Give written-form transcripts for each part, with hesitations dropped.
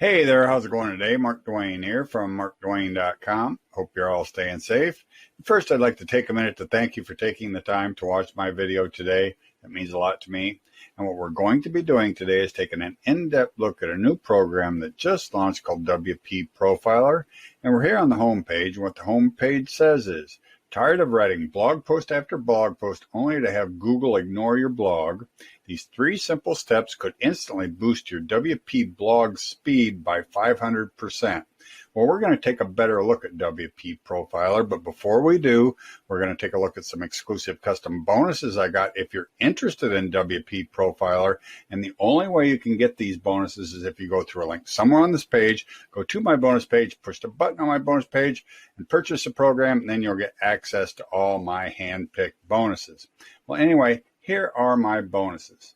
Hey there, how's it going today? Mark Dwayne here from markdwayne.com. Hope you're all staying safe. First, I'd like to take a minute to thank you for taking the time to watch my video today. That means a lot to me. And what we're going to be doing today is taking an in-depth look at a new program that just launched called WP Profiler. And we're here on the home page. And what the home page says is, tired of writing blog post after blog post only to have Google ignore your blog? These 3 simple steps could instantly boost your WP blog speed by 500%. Well, we're going to take a better look at WP Profiler, but before we do, we're going to take a look at some exclusive custom bonuses I got if you're interested in WP Profiler. And the only way you can get these bonuses is if you go through a link somewhere on this page, go to my bonus page, push the button on my bonus page, and purchase the program, and then you'll get access to all my hand-picked bonuses. Well, anyway, here are my bonuses.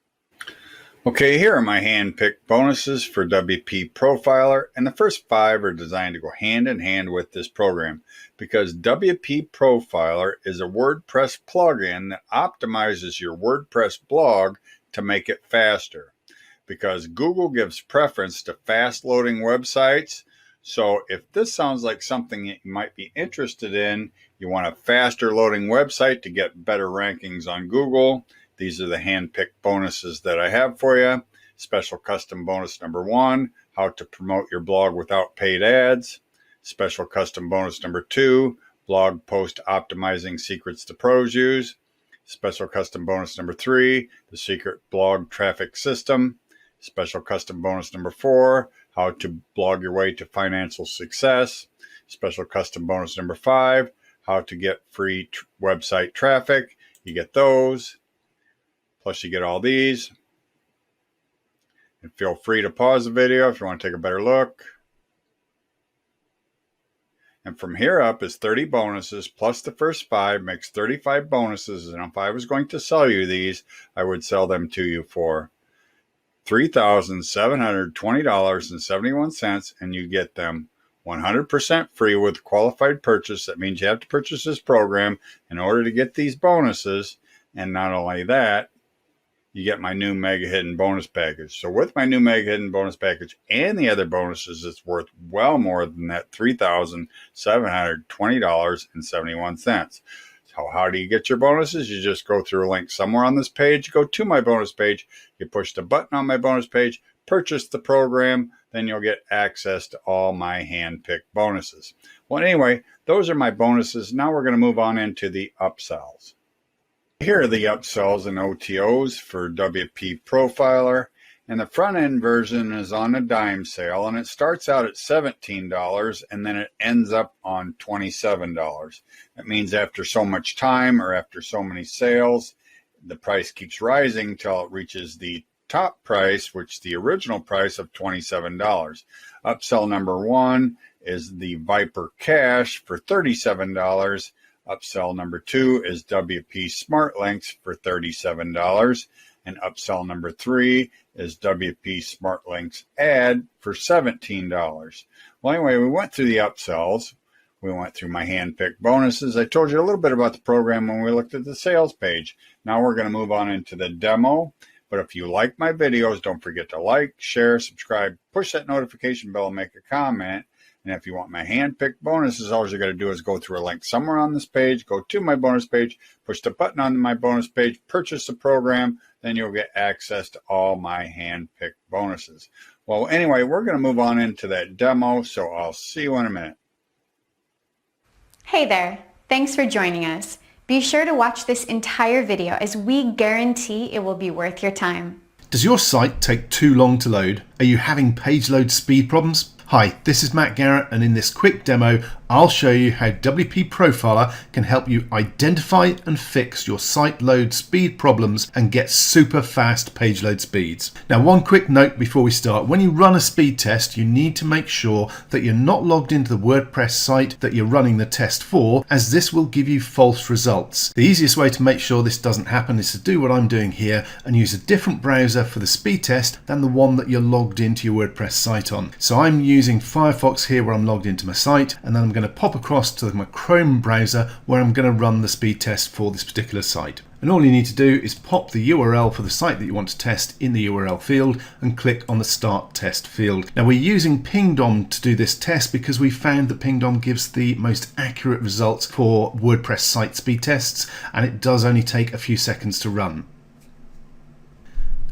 Okay, here are my hand-picked bonuses for WP Profiler, and the first 5 are designed to go hand in hand with this program because WP Profiler is a WordPress plugin that optimizes your WordPress blog to make it faster because Google gives preference to fast-loading websites. So if this sounds like something that you might be interested in, you want a faster loading website to get better rankings on Google, these are the hand-picked bonuses that I have for you. Special custom bonus number 1, how to promote your blog without paid ads. Special custom bonus number 2, blog post optimizing secrets the pros use. Special custom bonus number 3, the secret blog traffic system. Special custom bonus number 4, how to blog your way to financial success. Special custom bonus number 5, how to get free website traffic. You get those. Plus you get all these. And feel free to pause the video if you want to take a better look. And from here up is 30 bonuses plus the first 5 makes 35 bonuses. And if I was going to sell you these, I would sell them to you for $3,720.71, and you get them 100% free with qualified purchase. That means you have to purchase this program in order to get these bonuses. And not only that, you get my new Mega Hidden bonus package. So with my new Mega Hidden bonus package and the other bonuses, it's worth well more than that $3,720.71. So how do you get your bonuses? You just go through a link somewhere on this page, go to my bonus page, you push the button on my bonus page, purchase the program, then you'll get access to all my hand-picked bonuses. Well, anyway, those are my bonuses. Now we're going to move on into the upsells. Here are the upsells and OTOs for WP Profiler, and the front end version is on a dime sale, and it starts out at $17 and then it ends up on $27. That means after so much time or after so many sales, the price keeps rising until it reaches the top price, which the original price of $27. Upsell number 1 is the Viper Cache for $37. Upsell number 2 is WP Smart Links for $37. And upsell number 3 is WP Smart Links Ad for $17. Well, anyway, we went through the upsells. We went through my hand-picked bonuses. I told you a little bit about the program when we looked at the sales page. Now we're going to move on into the demo. But if you like my videos, don't forget to like, share, subscribe, push that notification bell, and make a comment. And if you want my hand-picked bonuses, all you got to do is go through a link somewhere on this page, go to my bonus page, push the button on my bonus page, purchase the program, then you'll get access to all my hand-picked bonuses. Well, anyway, we're going to move on into that demo, so I'll see you in a minute. Hey there, thanks for joining us. Be sure to watch this entire video as we guarantee it will be worth your time. Does your site take too long to load? Are you having page load speed problems? Hi, this is Matt Garrett, and in this quick demo, I'll show you how WP Profiler can help you identify and fix your site load speed problems and get super fast page load speeds. Now, one quick note before we start. When you run a speed test, you need to make sure that you're not logged into the WordPress site that you're running the test for, as this will give you false results. The easiest way to make sure this doesn't happen is to do what I'm doing here and use a different browser for the speed test than the one that you're logged into your WordPress site on. So I'm using Firefox here where I'm logged into my site, and then I'm going to pop across to my Chrome browser where I'm going to run the speed test for this particular site. And all you need to do is pop the URL for the site that you want to test in the URL field and click on the Start Test field. Now we're using Pingdom to do this test because we found that Pingdom gives the most accurate results for WordPress site speed tests, and it does only take a few seconds to run.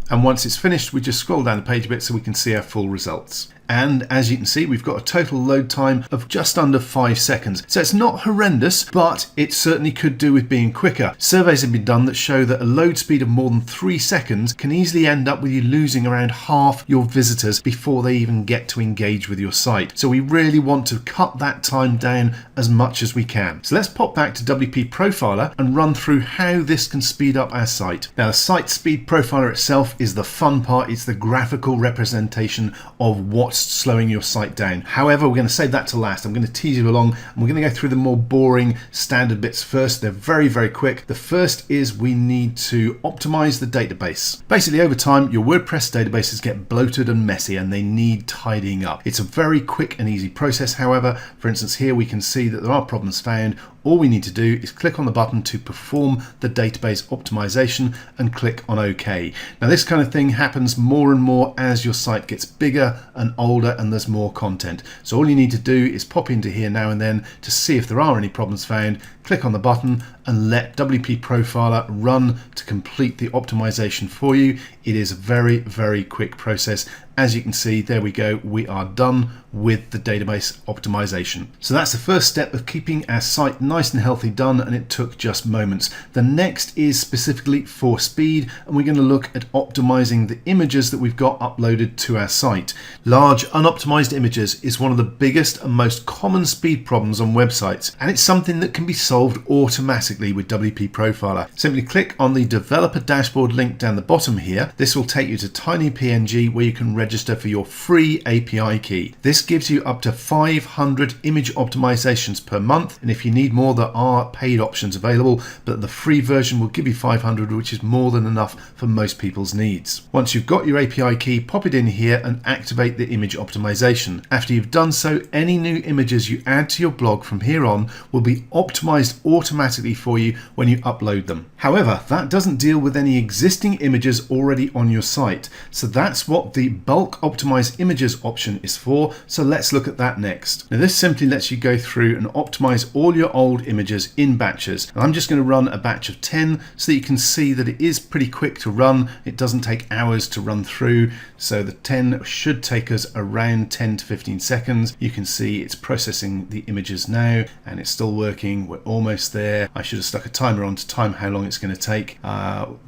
And once it's finished, we just scroll down the page a bit so we can see our full results. And as you can see, we've got a total load time of just under 5 seconds. So it's not horrendous, but it certainly could do with being quicker. Surveys have been done that show that a load speed of more than 3 seconds can easily end up with you losing around half your visitors before they even get to engage with your site. So we really want to cut that time down as much as we can. So let's pop back to WP Profiler and run through how this can speed up our site. Now the Site Speed Profiler itself is the fun part. It's the graphical representation of what's slowing your site down. However, we're going to save that to last. I'm going to tease you along and we're going to go through the more boring standard bits first. They're very, very quick. The first is we need to optimize the database. Basically, over time, your WordPress databases get bloated and messy and they need tidying up. It's a very quick and easy process. However, for instance, here we can see that there are problems found. All we need to do is click on the button to perform the database optimization and click on OK. Now this kind of thing happens more and more as your site gets bigger and older and there's more content. So all you need to do is pop into here now and then to see if there are any problems found, click on the button and let WP Profiler run to complete the optimization for you. It is a very, very quick process. As you can see, there we go. We are done with the database optimization. So that's the first step of keeping our site nice and healthy done, and it took just moments. The next is specifically for speed, and we're going to look at optimizing the images that we've got uploaded to our site. Large unoptimized images is one of the biggest and most common speed problems on websites, and it's something that can be solved automatically with WP Profiler. Simply click on the developer dashboard link down the bottom here. This will take you to TinyPNG where you can register for your free API key. This gives you up to 500 image optimizations per month, and if you need more, there are paid options available, but the free version will give you 500, which is more than enough for most people's needs. Once you've got your API key, pop it in here and activate the image optimization. After you've done so, any new images you add to your blog from here on will be optimized automatically for you when you upload them. However, that doesn't deal with any existing images already on your site, so that's what the bulk optimize images option is for. So let's look at that next. Now this simply lets you go through and optimize all your old images in batches. And I'm just going to run a batch of 10 so that you can see that it is pretty quick to run. It doesn't take hours to run through. So the 10 should take us around 10 to 15 seconds. You can see it's processing the images now and it's still working. We're almost there. I should have stuck a timer on to time how long it's going to take.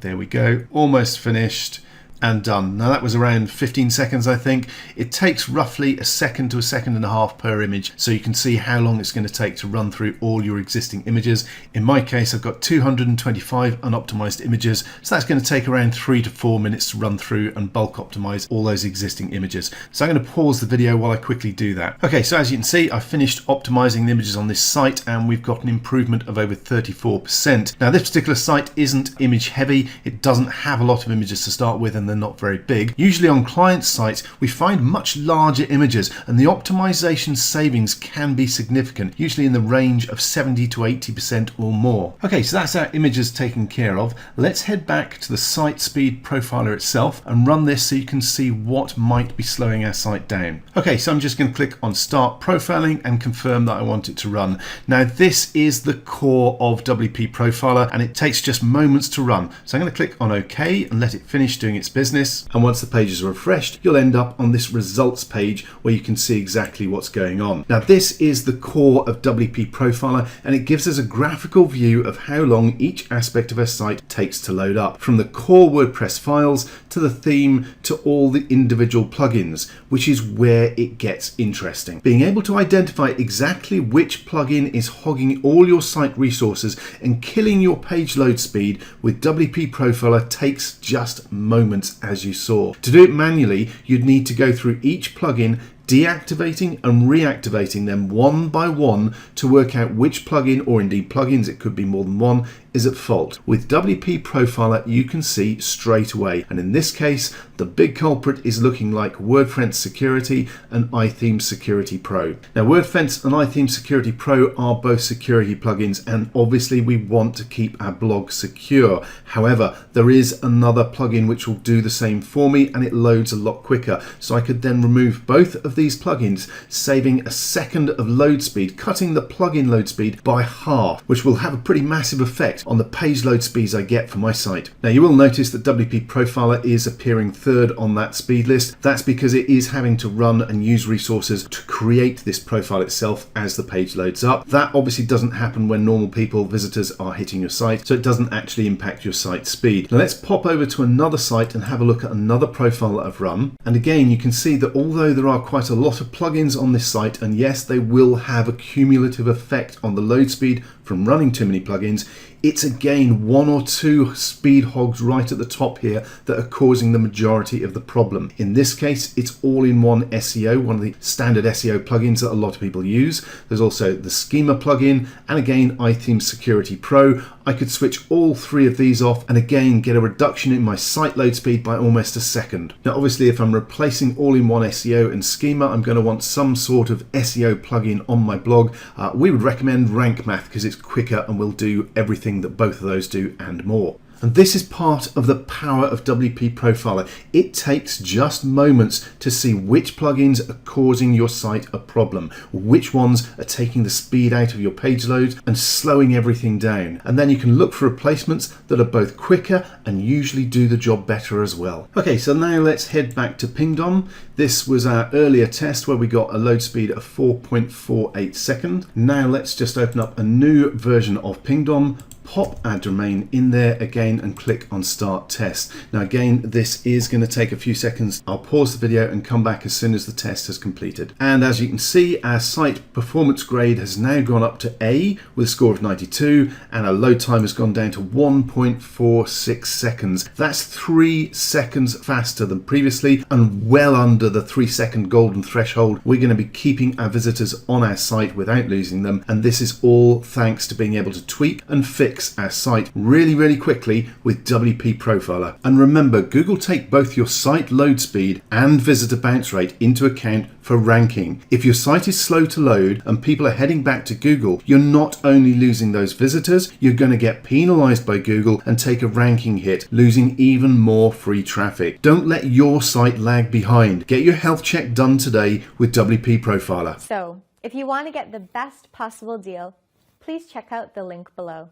There we go. Almost finished. And done. Now that was around 15 seconds, I think. It takes roughly a second to a second and a half per image, so you can see how long it's going to take to run through all your existing images. In my case, I've got 225 unoptimized images, so that's going to take around 3 to 4 minutes to run through and bulk optimize all those existing images. So I'm going to pause the video while I quickly do that. Okay, so as you can see, I've finished optimizing the images on this site and we've got an improvement of over 34%. Now this particular site isn't image heavy. It doesn't have a lot of images to start with, and they're not very big. Usually on client sites we find much larger images and the optimization savings can be significant, usually in the range of 70 to 80% or more. Okay, so that's our images taken care of. Let's head back to the Site Speed Profiler itself and run this so you can see what might be slowing our site down. Okay, so I'm just going to click on Start Profiling and confirm that I want it to run. Now this is the core of WP Profiler and it takes just moments to run. So I'm going to click on OK and let it finish doing its business, and once the page is refreshed you'll end up on this results page where you can see exactly what's going on. Now this is the core of WP Profiler and it gives us a graphical view of how long each aspect of our site takes to load up, from the core WordPress files to the theme to all the individual plugins, which is where it gets interesting. Being able to identify exactly which plugin is hogging all your site resources and killing your page load speed with WP Profiler takes just moments, as you saw. To do it manually, you'd need to go through each plugin, deactivating and reactivating them one by one to work out which plugin, or indeed plugins, it could be more than one, is at fault. With WP Profiler, you can see straight away, and in this case, the big culprit is looking like WordFence Security and iThemes Security Pro. Now, WordFence and iThemes Security Pro are both security plugins, and obviously we want to keep our blog secure. However, there is another plugin which will do the same for me, and it loads a lot quicker. So I could then remove both of these plugins, saving a second of load speed, cutting the plugin load speed by half, which will have a pretty massive effect on the page load speeds I get for my site. Now, you will notice that WP Profiler is appearing third on that speed list. That's because it is having to run and use resources to create this profile itself as the page loads up. That obviously doesn't happen when normal people, visitors, are hitting your site, so it doesn't actually impact your site speed. Now let's pop over to another site and have a look at another profile that I've run. And again, you can see that although there are quite a lot of plugins on this site, and yes, they will have a cumulative effect on the load speed from running too many plugins, it's again one or two speed hogs right at the top here that are causing the majority of the problem. In this case, it's all-in-one SEO, one of the standard SEO plugins that a lot of people use. There's also the Schema plugin, and again, iThemes Security Pro. I could switch all three of these off and again get a reduction in my site load speed by almost a second. Now, obviously, if I'm replacing all-in-one SEO and Schema, I'm going to want some sort of SEO plugin on my blog. We would recommend Rank Math because it's quicker and will do everything that both of those do and more. And this is part of the power of WP Profiler. It takes just moments to see which plugins are causing your site a problem, which ones are taking the speed out of your page loads and slowing everything down. And then you can look for replacements that are both quicker and usually do the job better as well. Okay, so now let's head back to Pingdom. This was our earlier test where we got a load speed of 4.48 seconds. Now let's just open up a new version of Pingdom, pop our domain in there again and click on Start Test. Now again, this is going to take a few seconds. I'll pause the video and come back as soon as the test has completed. And as you can see, our site performance grade has now gone up to A with a score of 92, and our load time has gone down to 1.46 seconds. That's 3 seconds faster than previously and well under the 3-second golden threshold. We're going to be keeping our visitors on our site without losing them, and this is all thanks to being able to tweak and fix our site really quickly with WP Profiler. And remember, Google take both your site load speed and visitor bounce rate into account for ranking. If your site is slow to load and people are heading back to Google, you're not only losing those visitors, you're going to get penalized by Google and take a ranking hit, losing even more free traffic. Don't let your site lag behind. Get your health check done today with WP Profiler. So, if you want to get the best possible deal, please check out the link below.